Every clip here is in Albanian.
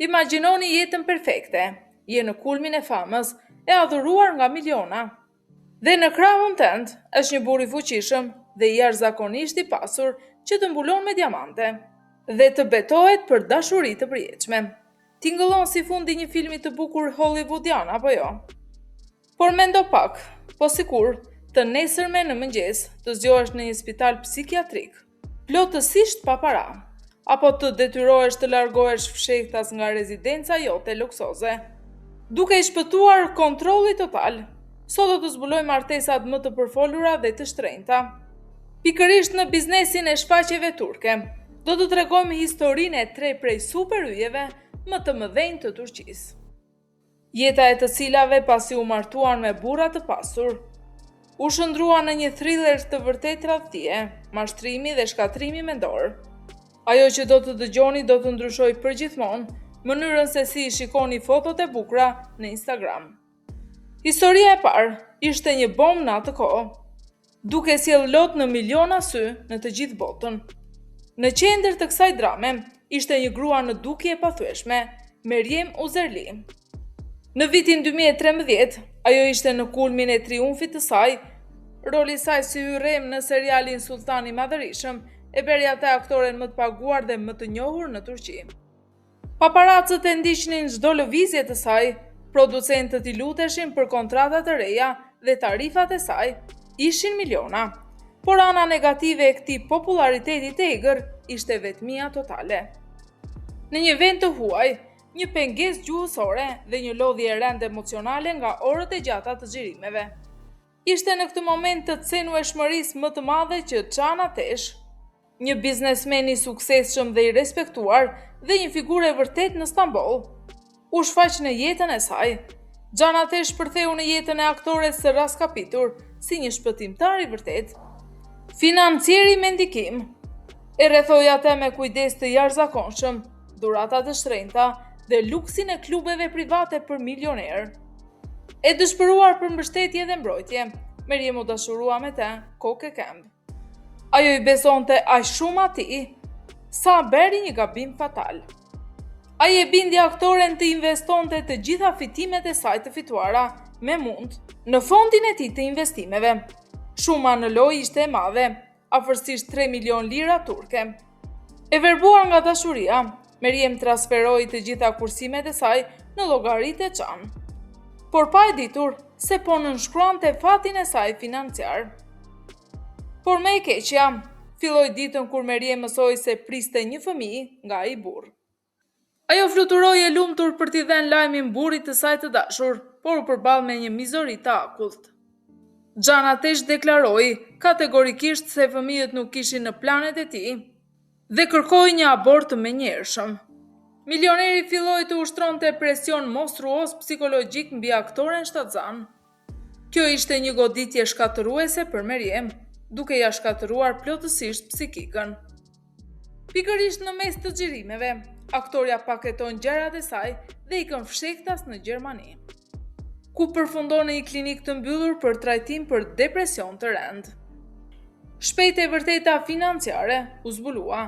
Imagjinoni jetën perfekte, je në kulmin e famës, e adhuruar nga miliona. Dhe në krahun tënd është një burr i fuqishëm dhe i jashtëzakonisht i pasur që të mbulon me diamante dhe të betohet për dashuri të përjetshme. Tingëllon si fundi një filmi të bukur hollywoodian apo jo? Por mendo pak, po sikur të nesërme në mëngjes të zgjohesh në një spital psikiatrik, plotësisht pa para, apo të detyrohesh të largohesh fshehtas nga rezidenca jote luksoze. Duke i shpëtuar kontrolli total, sot do të zbuloj martesat më të përfolura dhe të shtrenjta. Pikërisht në biznesin e shfaqjeve turke, do të tregojmë historinë e 3 prej super yjeve më të mëdhenj të Turqisë. Jeta e të cilave pasi u martuan me burra të pasur, u shndrua në një thriller të vërtet tradhtie, mashtrimi dhe shkatrimi mendor. Ajo që do të dëgjoni do të ndryshoj përgjithmonë mënyrën se si i shikoni fotot e bukura në Instagram. Historia e parë ishte një bombë në atë kohë, duke sjellë lot në miliona sy në të gjithë botën. Në qendër të kësaj drame ishte një grua në dukje e pathyeshme, Meryem Uzerli. Në vitin 2013, ajo ishte në kulmin e triumfit të saj, roli i saj si Hyrrem në serialin Sultani i Madhërisëm e bëri atë aktoren më të paguar dhe më të njohur në Turqi. Paparacët e ndiqnin çdo lëvizje të saj, producentët i luteshin për kontrata të reja dhe tarifat e saj ishin miliona. Por ana negative e këtij populariteti të egër ishte vetmia totale. Në një vend të huaj, një pengesë gjuhësore dhe një lodhje e rëndë emocionale nga orët e gjata të xhirimeve. Ishte në këtë moment të cenueshmërisë më të madhe që Can Atesh, një biznesmen i suksesshëm dhe i respektuar dhe një figurë e vërtet në Stamboll, u shfaq në jetën e saj. Can Atesh përtheu në jetën e aktores së raskapitur si një shpëtimtar i vërtet. Financieri me ndikim, e rrethoi atë me kujdes të jashtëzakonshëm, dhurata të shtrenjta dhe luksin e klubeve private për milionerë. E dëshpëruar për mbështetje dhe mbrojtje, Meryem u dashurua me të kokë e këmbë. Ajo i besonte aq shumë atij, sa bëri një gabim fatal. Ai e bindi aktoren të investonte të gjitha fitimet e saj të fituara me mund në fondin e tij të investimeve. Shuma në lojë ishte e madhe, afërsisht 3 milion lira turke. E verbuar nga dashuria, Meryem transferoi të gjitha kursimet e saj në llogaritë e Can, por pa e ditur se po nënshkruante fatin e saj financiar. Por me e keqja, filloi ditën kur Meryem mësoi se priste një fëmijë nga ai burr. Ajo fluturoi e lumtur për t'i dhënë lajmin burrit të saj të dashur, por u përball me një mizori të akullt. Can Atesh deklaroi kategorikisht se fëmijët nuk ishin në planet e tij dhe kërkoi një abort të menjëhershëm. Milioneri filloi të ushtronte presion monstruoz psikologjik mbi aktoren shtatzan. Kjo ishte një goditje shkatëruese për Meryem, duke ja shkatëruar plotësisht psikikën. Pikërisht në mes të xhirimeve, aktoria paketon gjërat e saj dhe ikën fshehtas në Gjermani, ku përfundon në një klinik të mbyllur për trajtim për depresion të rënd. Shpejt e vërteta financiare u zbulua.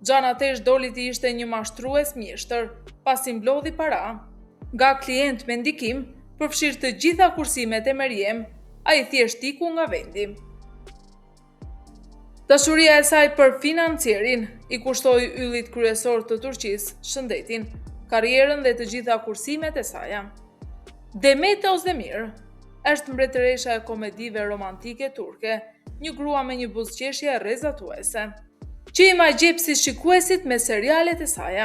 Can Atesh doli të ishte një mashtrues mjeshtër, pasi mblodhi para. Nga klient me ndikim, përfshirë të gjitha kursimet e Meryem, ai thjesht iku nga vendi. Dashuria e saj për financierin i kushtoi yllit kryesor të Turqisë shëndetin, karrierën dhe të gjitha kursimet e saj. Demet Özdemir është mbretëresha e komedive romantike turke, një grua me një buzëqeshje rrezatuese, që i majgjep si shikuesit me serialet e saj.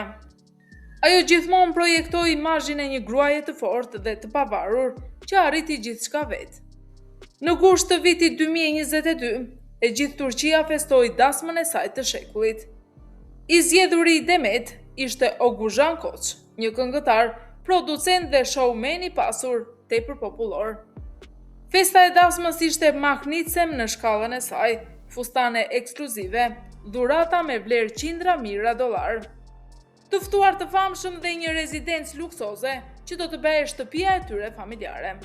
Ajo gjithmonë projektoi imazhin e një gruaje të fortë dhe të pavarur që arriti gjithçka vetë. Në gusht të vitit 2022, e gjithë Turqia festoi dasmën e saj të shekullit. I zgjedhuri i Demet ishte Oguzhan Koç, një këngëtar, producent dhe showman i pasur, tepër popullor. Festa e dasmës ishte mahnitsem në shkallën e saj, fustane ekskluzive, dhurata me vlerë qindra mijëra dollar. Të ftuar të famshëm dhe një rezidencë luksoze që do të bëhej shtëpia e tyre familjare.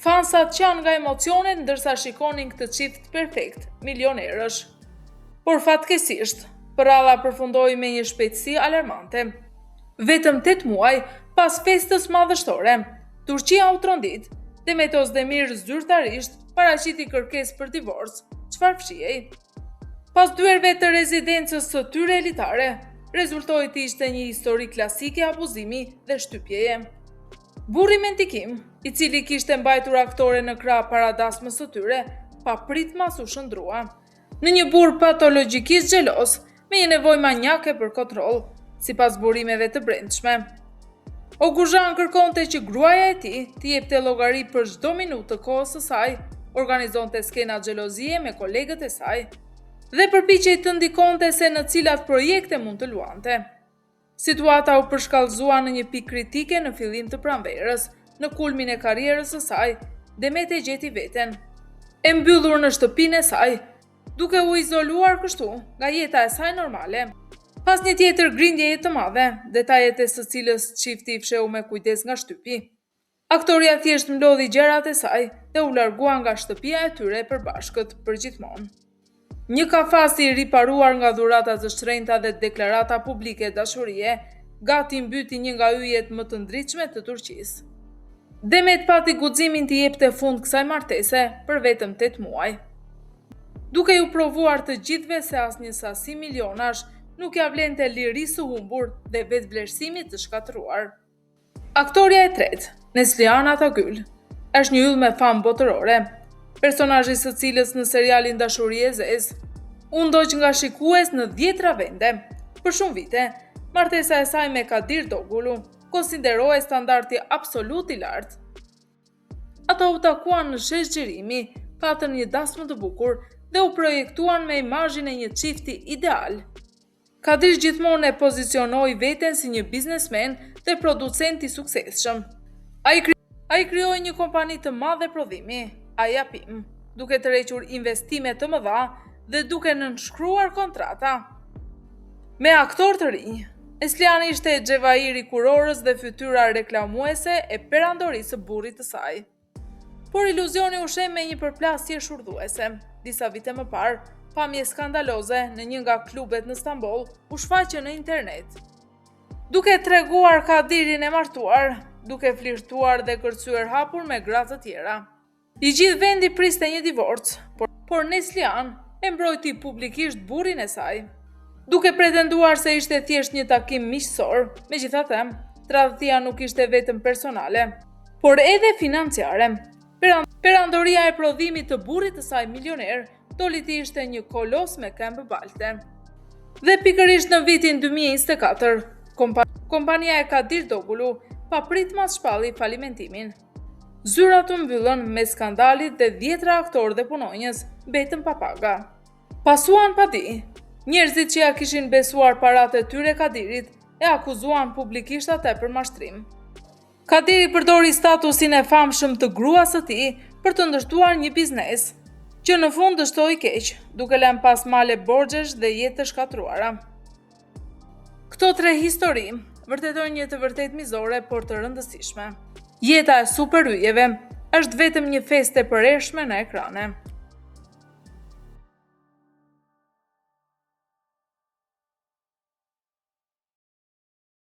Fansat qanë nga emocionet ndërsa shikonin këtë çift perfekt, milionerësh. Por fatkesisht, përralla përfundoi me një shpejtësi alarmante. Vetëm 8 muaj pas festës madhështore, Turqia u trondit dhe Mehmet Özdemir zyrtarisht paraqiti kërkesë për divorc, çfarë fshihej. Pas dyerve të rezidencës së tyre elitare, rezultoi të ishte një histori klasike abuzimi dhe shtypjeje. Burri me ndikim, i cili kishte mbajtur aktore në krah para dasmës së tyre, papritmas u shndrua në një burr patologjikisht xhelos, me një nevojë manjake për kontroll, sipas burimeve të brendshme. Oguzhan kërkonte që gruaja e tij t'i jepte llogari për çdo minutë të kohës së saj, organizonte skena xhelozie me kolegët e saj dhe përpiqej të ndikonte se në cilat projekte mund të luante. Situata u përshkallëzua në një pikë kritike në fillim të pranverës, në kulmin e karrierës së saj, Demet e gjeti veten e mbyllur në shtëpinë e saj, duke u izoluar kështu nga jeta e saj normale. Pas një tjetër grindjeje të madhe, detajet e së cilës çifti i fsheu me kujdes nga shtypi. Aktoria thjesht mlodhi gjërat e saj dhe u largua nga shtëpia e tyre përbashkët përgjithmonë. Një kafas i riparuar nga dhurata të shtrenjta dhe deklarata publike dashurie, gati mbyti një nga yjet më të ndritshme të Turqisë. Demet pati guximin të jepte fund kësaj martese për vetëm 8 muaj. Duke ju provuar të gjithëve se asnjë sasi milionash nuk ja vlente lirisë së humbur dhe vetvlerësimit të shkatëruar. Aktoria e tretë, Neslihan Atagül, është një yll me famë botërore, personazhi së cilës në serialin Dashuri e Zezë u ndoq nga shikues në 10 vende. Për shumë vite, martesa e saj me Kadir Dogulu konsiderohej standardi absolut i lartë. Ata u takuan në shesh xhirimi, patën një dasmë të bukur dhe u projektuan me imazhin e një çifti ideal. Kadir gjithmonë e pozicionoi veten si një biznesmen dhe producent i suksesshëm. Ai krijoi një kompani të madhe prodhimi, Ayapim, duke tërhequr investime të mëdha dhe duke nënshkruar kontrata. Me aktor të rinj, Neslihan ishte xhevairi kurorës dhe fytyra reklamuese e perandorisë së burrit të saj. Por iluzioni u shem me një përplasje shurdhuese. Disa vite më parë, pamje skandaloze në një nga klubet në Stamboll u shfaqe në internet. Duke treguar Kadirin e martuar, duke flirtuar dhe kërcyer hapur me gra të tjera. I gjithë vendi priste një divorc, por Neslihan e mbrojti publikisht burrin e saj. Duke pretenduar se ishte thjesht një takim miqësor, megjithatë, tradhtia nuk ishte vetëm personale, por edhe financiare. Perandoria e prodhimit të burrit të saj milioner doli të ishte një kolos me këmbë balte. Dhe pikërisht në vitin 2024, kompania e Kadir Dogulu papritmas shpalli falimentimin. Zyrat u mbyllën me skandalit dhe 10 aktorë dhe punonjës mbetën pa paga. Pasuan pa di, njerëzit që ja kishin besuar paratë e tyre Kadirit e akuzuan publikisht atë për mashtrim. Kadiri përdori statusin e famshëm të gruas së tij për të ndërtuar një biznes, që në fund dështoi keq, duke lënë pas male borxhesh dhe jetë të shkatruara. Këto 3 histori vërtetojnë një të vërtet mizore, por të rëndësishme. Jeta e superyjeve është vetëm një festë e përhershme në ekrane.